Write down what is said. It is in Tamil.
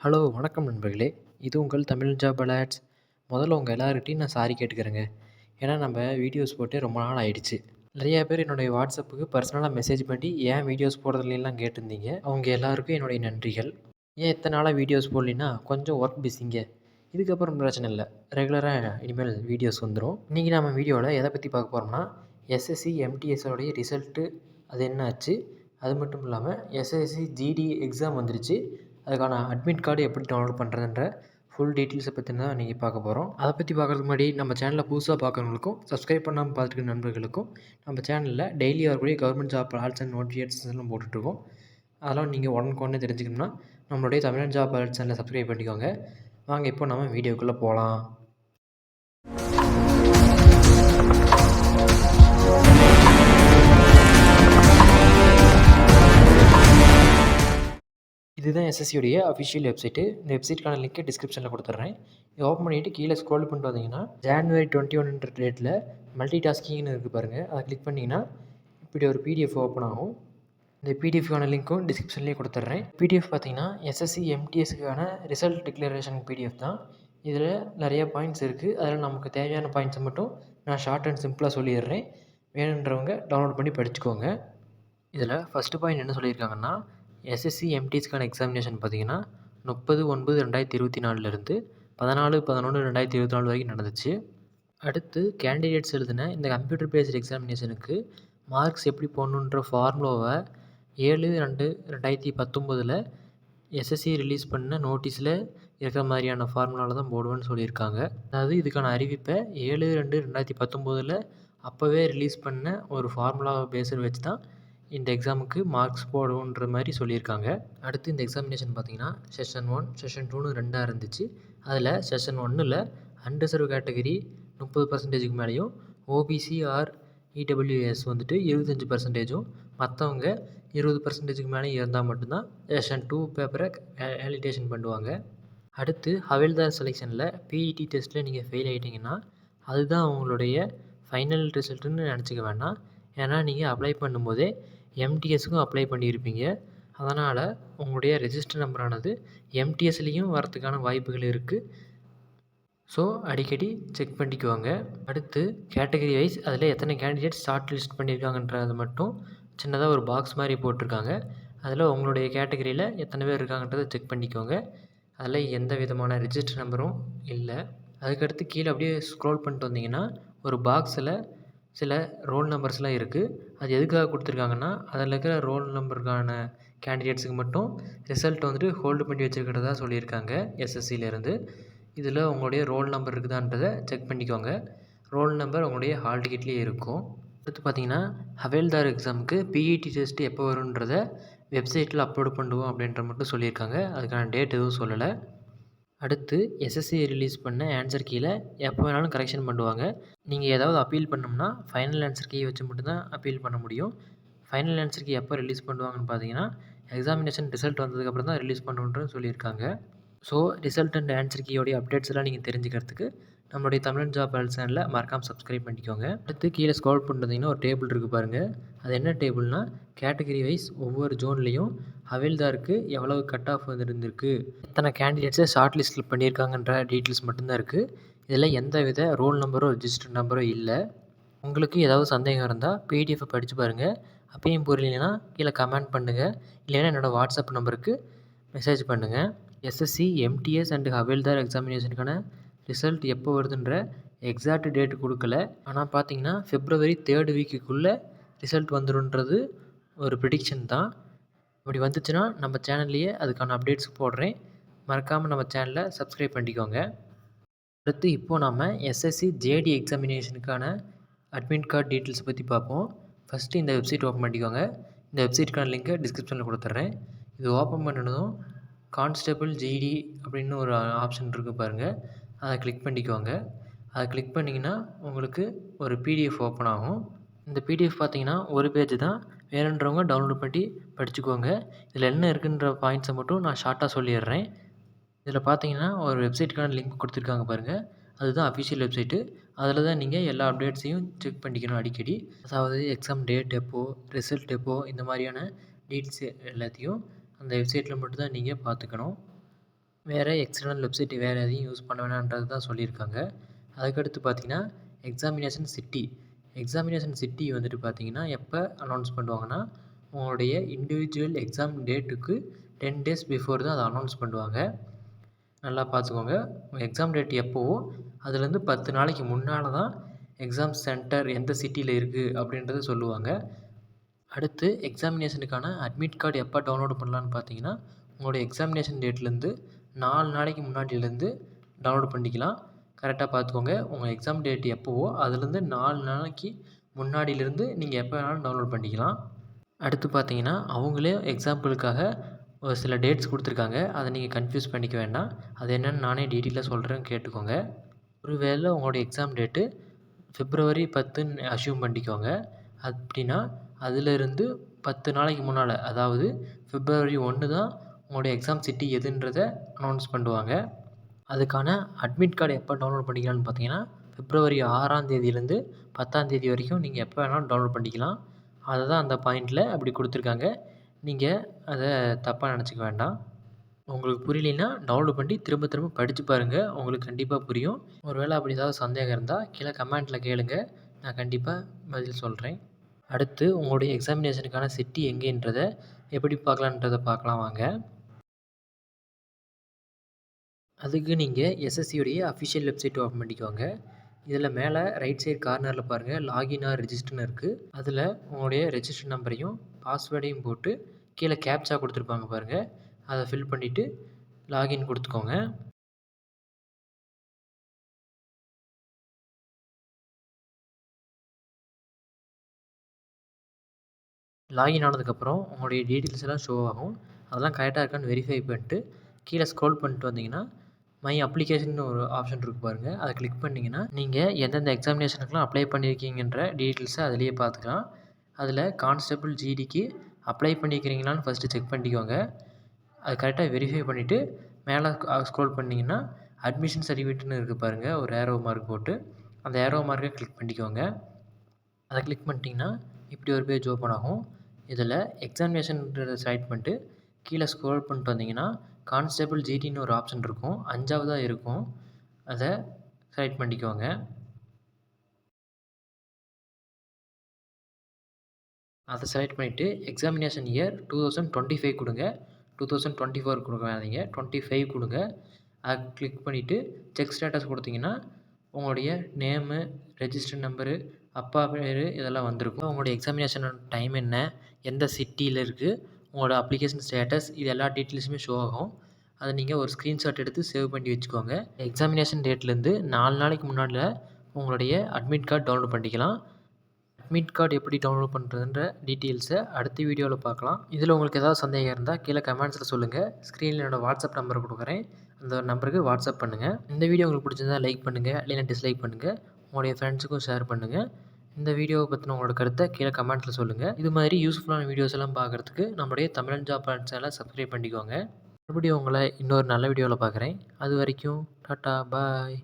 ஹலோ வணக்கம் நண்பர்களே. இது உங்கள் தமிழ் ஜாப் அலர்ட்ஸ். முதல்ல உங்கள் எல்லார்கிட்டயும் நான் சாரி கேட்டுக்கிறேங்க. ஏன்னா நம்ம வீடியோஸ் போட்டு ரொம்ப நாள் ஆயிடுச்சு. நிறையா பேர் என்னுடைய வாட்ஸ்அப்புக்கு பர்சனலாக மெசேஜ் பண்ணி ஏன் வீடியோஸ் போடுறதுலாம் கேட்டிருந்தீங்க. அவங்க எல்லாருக்கும் என்னுடைய நன்றிகள். ஏன் இத்தனை நாளாக வீடியோஸ் போடலின்னா கொஞ்சம் ஒர்க் பிஸிங்க. இதுக்கப்புறம் பிரச்சனை இல்லை, ரெகுலராக இனிமேல் வீடியோஸ் வந்துடும். இன்றைக்கி நம்ம வீடியோவில் எதை பற்றி பார்க்க போகிறோம்னா எஸ்எஸ்சி எம்டிஎஸோடைய ரிசல்ட்டு அது என்ன ஆச்சு, அது மட்டும் இல்லாமல் எஸ்எஸ்சி ஜிடி எக்ஸாம் வந்துருச்சு, அதுக்கான அட்மிட் கார்டு எப்படி டவுன்லோட் பண்ணுறதுன்ற ஃபுல் டீட்டெயில்ஸை பற்றி தான் இன்றைக்கி பார்க்க போகிறோம். அதை பற்றி பார்க்குறதுக்கு முன்னாடி நம்ம சேனலில் புதுசாக பார்க்குறவங்களுக்கும் சப்ஸ்கிரைப் பண்ணாமல் பார்த்துருக்க நண்பர்களுக்கும் நம்ம சேனலில் டெய்லி வரக்கூடிய கவர்மெண்ட் ஜாப் அலர்ட்ஸ் அண்ட் நோட்டிஃபிகேஷன்ஸ்லாம் போட்டுட்ருக்கோம். அதெல்லாம் நீங்கள் உடனுக்குடனே தெரிஞ்சுக்கணும்னா நம்மளுடைய தமிழ் ஜாப் அலர்ட் சேனலை சப்ஸ்கிரைப் பண்ணிக்கோங்க. வாங்க இப்போ நம்ம வீடியோக்குள்ளே போகலாம். இதுதான் எஸ்எஸ்சியோடைய அஃபிஷியல் வெப்சைட்டு. இந்த வெப்சைட்டுக்கான லிங்க்கை டிஸ்கிரிப்ஷனில் கொடுத்துட்றேன். இது ஓப்பன் பண்ணிவிட்டு கீழே ஸ்க்ரோல் பண்ணிட்டு வந்தீங்கன்னா ஜான்வரி 21 டேட்டில் மல்டி டாஸ்கிங்னு இருக்குது பாருங்கள். அதை கிளிக் பண்ணிங்கன்னா இப்படி ஒரு பிடிஎஃப் ஓப்பன் ஆகும். இந்த பிடிஎஃப்கான லிங்க்கும் டிஸ்கிரிப்ஷன்லேயே கொடுத்துட்றேன். பிடிஎஃப் பார்த்தீங்கன்னா எஸ்எஸ்சி எம்டிஎஸ்க்கான ரிசல்ட் டிக்ளரேஷன் பிடிஎஃப் தான். இதில் நிறைய பாயிண்ட்ஸ் இருக்குது. அதில் நமக்கு தேவையான பாயிண்ட்ஸை மட்டும் நான் ஷார்ட் அண்ட் சிம்பிளாக சொல்லிடுறேன். வேணுன்றவங்க டவுன்லோட் பண்ணி படிச்சுக்கோங்க. இதில் ஃபஸ்ட்டு பாயிண்ட் என்ன சொல்லியிருக்காங்கன்னா, எஸ்எஸ்சி எம்டிஎஸ்க்கான எக்ஸாமினேஷன் பார்த்தீங்கன்னா 30/9/2024 14/11/2024 வரைக்கும் நடந்துச்சு. அடுத்து கேண்டிடேட்ஸ் எழுதின இந்த கம்ப்யூட்டர் பேஸ்ட் எக்ஸாமினேஷனுக்கு மார்க்ஸ் எப்படி போடணுன்ற ஃபார்முலாவை 7/2/2019 எஸ்எஸ்சி ரிலீஸ் பண்ண நோட்டீஸில் இருக்கிற மாதிரியான ஃபார்முலாவில் தான் போடுவேன்னு சொல்லியிருக்காங்க. அதாவது இதுக்கான அறிவிப்பை 7/2/2019 அப்போவே ரிலீஸ் பண்ண ஒரு ஃபார்முலாவை பேஸில் வச்சு தான் இந்த எக்ஸாமுக்கு மார்க்ஸ் போடுன்ற மாதிரி சொல்லியிருக்காங்க. அடுத்து இந்த எக்ஸாமினேஷன் பார்த்திங்கன்னா செஷன் 1 செஷன் 2ன்னு ரெண்டாக இருந்துச்சு. அதில் செஷன் 1ல் அன்ரிசர்வ் கேட்டகரி 30% மேலேயும் ஓபிசி ஆர் இடபிள்யூஎஸ் வந்துட்டு 25%, மற்றவங்க 20% மேலே இருந்தால் மட்டும்தான் செஷன் 2 பேப்பரை வேலிடேஷன் பண்ணுவாங்க. அடுத்து ஹவில்தார் செலெக்ஷனில் பிஇடி டெஸ்ட்டில் நீங்கள் ஃபெயில் ஆகிட்டிங்கன்னா அதுதான் உங்களுடைய ஃபைனல் ரிசல்ட்டுன்னு நினச்சிக்க வேண்டாம். ஏன்னா நீங்கள் அப்ளை பண்ணும்போதே எம்டிஎஸ்க்கும் அப்ளை பண்ணியிருப்பீங்க. அதனால் உங்களுடைய ரெஜிஸ்டர் நம்பரானது எம்டிஎஸ்லேயும் வரத்துக்கான வாய்ப்புகள் இருக்குது. ஸோ அடிக்கடி செக் பண்ணிக்குவாங்க. அடுத்து கேட்டகரி வைஸ் அதில் எத்தனை கேண்டிடேட்ஸ் ஷார்ட் லிஸ்ட் பண்ணியிருக்காங்கன்றது மட்டும் சின்னதாக ஒரு பாக்ஸ் மாதிரி போட்டிருக்காங்க. அதில் உங்களுடைய கேட்டகரியில் எத்தனை பேர் இருக்காங்கன்றதை செக் பண்ணிக்கோங்க. அதில் எந்த விதமான ரெஜிஸ்டர் நம்பரும் இல்லை. அதுக்கடுத்து கீழே அப்படியே ஸ்க்ரோல் பண்ணிட்டு வந்தீங்கன்னா ஒரு பாக்ஸில் சில ரோல் நம்பர்ஸ்லாம் இருக்குது. அது எதுக்காக கொடுத்துருக்காங்கன்னா அதில் இருக்கிற ரோல் நம்பருக்கான கேண்டிடேட்ஸுக்கு மட்டும் ரிசல்ட் வந்துட்டு ஹோல்டு பண்ணி வச்சுருக்கிறதா சொல்லியிருக்காங்க எஸ்எஸ்சிலேருந்து. இதில் உங்களுடைய ரோல் நம்பர் இருக்குதான்றதை செக் பண்ணிக்கோங்க. ரோல் நம்பர் உங்களுடைய ஹால் டிக்கெட்லேயே இருக்கும். அடுத்து பார்த்தீங்கன்னா ஹவேல்தார் எக்ஸாமுக்கு பிஇடி டெஸ்ட்டு எப்போ வருன்றதை வெப்சைட்டில் அப்லோட் பண்ணுவோம் அப்படின்ற மட்டும் சொல்லியிருக்காங்க. அதுக்கான டேட் எதுவும் சொல்லலை. அடுத்து எஸ்எஸ்சி ரிலீஸ் பண்ண ஆன்சர் கீழே எப்போ வேணாலும் கரெக்ஷன் பண்ணுவாங்க. நீங்கள் ஏதாவது அப்பீல் பண்ணோம்னா ஃபைனல் ஆன்சர் கீ வச்சு மட்டும்தான் அப்பீல் பண்ண முடியும். ஃபைனல் ஆன்சர் கீ எப்போ ரிலீஸ் பண்ணுவாங்கன்னு பார்த்தீங்கன்னா எக்ஸாமினேஷன் ரிசல்ட் வந்ததுக்கப்புறம் தான் ரிலீஸ் பண்ணுன்றன்னு சொல்லியிருக்காங்க. ஸோ ரிசல்ட் அண்ட் ஆன்சர் கீயோடைய அப்டேட்ஸ் எல்லாம் நீங்கள் தெரிஞ்சுக்கிறதுக்கு நம்மளுடைய தமிழ் ஜாப் அலர்ட் சேனலில் மறக்காமல் சப்ஸ்கிரைப் பண்ணிக்கோங்க. அடுத்து கீழே ஸ்க்ரோல் பண்ணிட்டீங்கன்னா ஒரு டேபிள் இருக்குது பாருங்கள். அது என்ன டேபிள்னா கேட்டகரி வைஸ் ஒவ்வொரு ஜோன்லேயும் ஹவேல்தாருக்கு எவ்வளவு கட் ஆஃப் இருந்திருக்கு, எத்தனை கேண்டிடேட்ஸை ஷார்ட் லிஸ்ட்டில் பண்ணியிருக்காங்கன்ற டீட்டெயில்ஸ் மட்டும்தான் இருக்குது. இதில் எந்த வித ரோல் நம்பரோ ரிஜிஸ்டர் நம்பரோ இல்லை. உங்களுக்கு ஏதாவது சந்தேகம் இருந்தால் பிடிஎஃப்பை படித்து பாருங்கள். அப்பயும் புரியலைன்னா கீழே கமெண்ட் பண்ணுங்கள். இல்லைன்னா என்னோடய வாட்ஸ்அப் நம்பருக்கு மெசேஜ் பண்ணுங்கள். எஸ்எஸ்சி எம்டிஎஸ் அண்ட் ஹவேல்தார் எக்ஸாமினேஷனுக்கான ரிசல்ட் எப்போ வருதுன்ற எக்ஸாக்ட் டேட் கொடுக்கல. ஆனால் பார்த்தீங்கன்னா February 3rd வீக்குக்குள்ளே ரிசல்ட் வந்துடுன்றது ஒரு ப்ரிடிக்ஷன் தான். அப்படி வந்துச்சுன்னா நம்ம சேனல்லையே அதுக்கான அப்டேட்ஸ் போடுறேன். மறக்காமல் நம்ம சேனலை சப்ஸ்கிரைப் பண்ணிக்கோங்க. அடுத்து இப்போது நம்ம எஸ்எஸ்சி ஜேடி எக்ஸாமினேஷனுக்கான அட்மிட் கார்டு டீட்டெயில்ஸ் பற்றி பார்ப்போம். ஃபஸ்ட்டு இந்த வெப்சைட் ஓப்பன் பண்ணிக்கோங்க. இந்த வெப்சைட்டுக்கான லிங்க்கை டிஸ்கிரிப்ஷனில் கொடுத்துட்றேன். இது ஓப்பன் பண்ணதும் கான்ஸ்டபிள் ஜிடி அப்படின்னு ஒரு ஆப்ஷன் இருக்குது பாருங்கள். அதை கிளிக் பண்ணிக்கோங்க. அதை கிளிக் பண்ணிங்கன்னா உங்களுக்கு ஒரு பிடிஎஃப் ஓப்பன் ஆகும். இந்த பிடிஎஃப் பார்த்தீங்கன்னா ஒரு பேஜ் தான். வேணுன்றவங்க டவுன்லோட் பண்ணி படிச்சுக்கோங்க. இதில் என்ன இருக்குன்ற பாயிண்ட்ஸை மட்டும் நான் ஷார்ட்டாக சொல்லிடுறேன். இதில் பார்த்தீங்கன்னா ஒரு வெப்சைட்டுக்கான லிங்க் கொடுத்துருக்காங்க பாருங்கள். அதுதான் அஃபிஷியல் வெப்சைட்டு. அதில் தான் நீங்கள் எல்லா அப்டேட்ஸையும் செக் பண்ணிக்கணும் அடிக்கடி. அதாவது எக்ஸாம் டேட் எப்போ, ரிசல்ட் எப்போ, இந்த மாதிரியான டீட்டெயில்ஸ் எல்லாத்தையும் அந்த வெப்சைட்டில் மட்டும்தான் நீங்கள் பார்த்துக்கணும். வேறு எக்ஸ்டர்னல் வெப்சைட் வேறு எதையும் யூஸ் பண்ண வேணான்றது தான் சொல்லியிருக்காங்க. அதுக்கடுத்து பார்த்தீங்கன்னா, எக்ஸாமினேஷன் சிட்டி. எக்ஸாமினேஷன் சிட்டி வந்துட்டு பார்த்தீங்கன்னா, எப்போ அனௌன்ஸ் பண்ணுவாங்கன்னா, உங்களுடைய இண்டிவிஜுவல் எக்ஸாம் டேட்டுக்கு 10 டேஸ் பிஃபோர் தான் அதை அனௌன்ஸ் பண்ணுவாங்க. நல்லா பார்த்துக்கோங்க. உங்கள் எக்ஸாம் டேட் எப்போவோ அதுலேருந்து 10 நாளைக்கு முன்னால் தான் எக்ஸாம் சென்டர் எந்த சிட்டியில் இருக்குது அப்படின்றத சொல்லுவாங்க. அடுத்து எக்ஸாமினேஷனுக்கான அட்மிட் கார்டு எப்போ டவுன்லோட் பண்ணலான்னு பார்த்தீங்கன்னா, உங்களுடைய எக்ஸாமினேஷன் டேட்லேருந்து 4 நாளைக்கு முன்னாடியிலேருந்து டவுன்லோட் பண்ணிக்கலாம். கரெக்டாக பார்த்துக்கோங்க. உங்கள் எக்ஸாம் டேட் எப்போவோ அதுலேருந்து 4 நாளைக்கு முன்னாடியிலேருந்து நீங்கள் எப்போ வேணாலும் டவுன்லோட் பண்ணிக்கலாம். அடுத்து பார்த்தீங்கன்னா, அவங்களே எக்ஸாம்பிளுக்காக ஒரு சில டேட்ஸ் கொடுத்துருக்காங்க. அதை நீங்கள் கன்ஃப்யூஸ் பண்ணிக்க வேண்டாம். அது என்னென்னு நானே டீட்டெயிலாக சொல்கிறேன், கேட்டுக்கோங்க. ஒருவேளை உங்களுடைய எக்ஸாம் டேட்டு February 10ன்னு அஸ்யூம் பண்ணிக்கோங்க. அப்படின்னா அதிலிருந்து 10 நாளைக்கு முன்னால், அதாவது February 1 தான் உங்களுடைய எக்ஸாம் சிட்டி எதுன்றதை அனௌன்ஸ் பண்ணுவாங்க. அதுக்கான அட்மிட் கார்டு எப்போ டவுன்லோட் பண்ணிக்கலாம்னு பார்த்தீங்கன்னா, February 6ஆம் தேதியிலேருந்து 10ஆம் தேதி வரைக்கும் நீங்கள் எப்போ வேணாலும் டவுன்லோட் பண்ணிக்கலாம். அதை தான் அந்த பாயிண்டில் அப்படி கொடுத்துருக்காங்க. நீங்கள் அதை தப்பாக நினச்சிக்க வேண்டாம். உங்களுக்கு புரியலைன்னா டவுன்லோட் பண்ணி திரும்ப திரும்ப படித்து பாருங்கள். உங்களுக்கு கண்டிப்பாக புரியும். ஒரு வேளை அப்படி ஏதாவது சந்தேகம் இருந்தால் கீழே கமெண்ட்டில் கேளுங்க. நான் கண்டிப்பாக பதில் சொல்கிறேன். அடுத்து உங்களுடைய எக்ஸாமினேஷனுக்கான சிட்டி எங்கேன்றதை எப்படி பார்க்கலான்றதை பார்க்கலாம் வாங்க. அதுக்கு நீங்கள் எஸ்எஸ்சியோடைய அஃபிஷியல் வெப்சைட் ஓப்பன் பண்ணிக்கோங்க. இதில் மேலே ரைட் சைடு கார்னரில் பாருங்கள், லாகின் ஆர் ரெஜிஸ்டர்னு இருக்குது. அதில் உங்களுடைய ரெஜிஸ்டர் நம்பரையும் பாஸ்வேர்டையும் போட்டு கீழே கேப்சா கொடுத்துருப்பாங்க பாருங்கள், அதை ஃபில் பண்ணிவிட்டு லாகின் கொடுத்துக்கோங்க. லாகின் ஆனதுக்கப்புறம் உங்களுடைய டீட்டெயில்ஸ் எல்லாம் ஷோ ஆகும். அதெல்லாம் கரெக்டாக இருக்கான்னு வெரிஃபை பண்ணிட்டு கீழே ஸ்க்ரோல் பண்ணிட்டு வந்தீங்கன்னா, மை அப்ளிகேஷன் ஒரு ஆப்ஷன் இருக்குது பாருங்கள், அதை கிளிக் பண்ணிங்கன்னா நீங்கள் எந்தெந்த எக்ஸாமினேஷனுக்குலாம் அப்ளை பண்ணியிருக்கீங்கன்ற டீட்டெயில்ஸை அதிலேயே பார்த்துக்கலாம். அதில் கான்ஸ்டபிள் ஜிடிக்கு அப்ளை பண்ணிக்கிறீங்களான்னு ஃபஸ்ட்டு செக் பண்ணிக்கோங்க. அது கரெக்டாக வெரிஃபை பண்ணிவிட்டு மேலே ஸ்க்ரோல் பண்ணிங்கன்னா அட்மிஷன் சர்டிஃபிகேட்னு இருக்குது பாருங்கள், ஒரு ஏரோ மார்க் போட்டு அந்த ஏரோ மார்க்கை கிளிக் பண்ணிக்கோங்க. அதை கிளிக் பண்ணிட்டீங்கன்னா இப்படி ஒரு பேஜ் ஓப்பன் ஆகும். இதில் எக்ஸாமினேஷன்றதை செலக்ட் பண்ணிட்டு கீழே ஸ்க்ரோல் பண்ணிட்டு வந்தீங்கன்னா கான்ஸ்டபிள் ஜிடின்னு ஒரு ஆப்ஷன் இருக்கும், 5ஆவதாக இருக்கும். அதை செலக்ட் பண்ணிக்கோங்க. அதை செலக்ட் பண்ணிவிட்டு எக்ஸாமினேஷன் இயர் 2025 கொடுங்க. 2024 கொடுக்காதீங்க, 25 கொடுங்க. அதை கிளிக் பண்ணிவிட்டு செக் ஸ்டேட்டஸ் கொடுத்தீங்கன்னா உங்களுடைய நேமு, ரெஜிஸ்டர் நம்பரு, அப்பா பேர் இதெல்லாம் வந்திருக்கும். உங்களுடைய எக்ஸாமினேஷன் டைம் என்ன, எந்த சிட்டியில் இருக்குது, உங்களோட அப்ளிகேஷன் ஸ்டேட்டஸ், இது எல்லா டீட்டெயில்ஸுமே ஷோ ஆகும். அதை நீங்கள் ஒரு ஸ்க்ரீன்ஷாட் எடுத்து சேவ் பண்ணி வச்சுக்கோங்க. எக்ஸாமினேஷன் டேட்லேருந்து 4 நாளைக்கு முன்னாடி உங்களுடைய அட்மிட் கார்டு டவுன்லோட் பண்ணிக்கலாம். அட்மிட் கார்டு எப்படி டவுன்லோட் பண்ணுறதுன்ற டீட்டெயில்ஸை அடுத்த வீடியோவில் பார்க்கலாம். இதில் உங்களுக்கு ஏதாவது சந்தேகம் இருந்தால் கீழே கமெண்ட்ஸில் சொல்லுங்கள். ஸ்க்ரீனில் என்னோடய வாட்ஸ்அப் நம்பர் கொடுக்குறேன், அந்த நம்பருக்கு வாட்ஸ்அப் பண்ணுங்கள். இந்த வீடியோ உங்களுக்கு பிடிச்சிருந்தால் லைக் பண்ணுங்கள், இல்லைன்னா டிஸ்லைக் பண்ணுங்கள். உங்களுடைய ஃப்ரெண்ட்ஸுக்கும் ஷேர் பண்ணுங்கள். இந்த வீடியோவை பற்றின உங்களோட கருத்தை கீழே கமெண்ட்டில் சொல்லுங்கள். இது மாதிரி யூஸ்ஃபுல்லான வீடியோஸ் எல்லாம் பார்க்குறதுக்கு நம்முடைய தமிழன் ஜாப் சேனலை சப்ஸ்கிரைப் பண்ணிக்கோங்க. மறுபடியும் உங்களை இன்னொரு நல்ல வீடியோவில் பார்க்குறேன். அது வரைக்கும் டாட்டா, பாய்.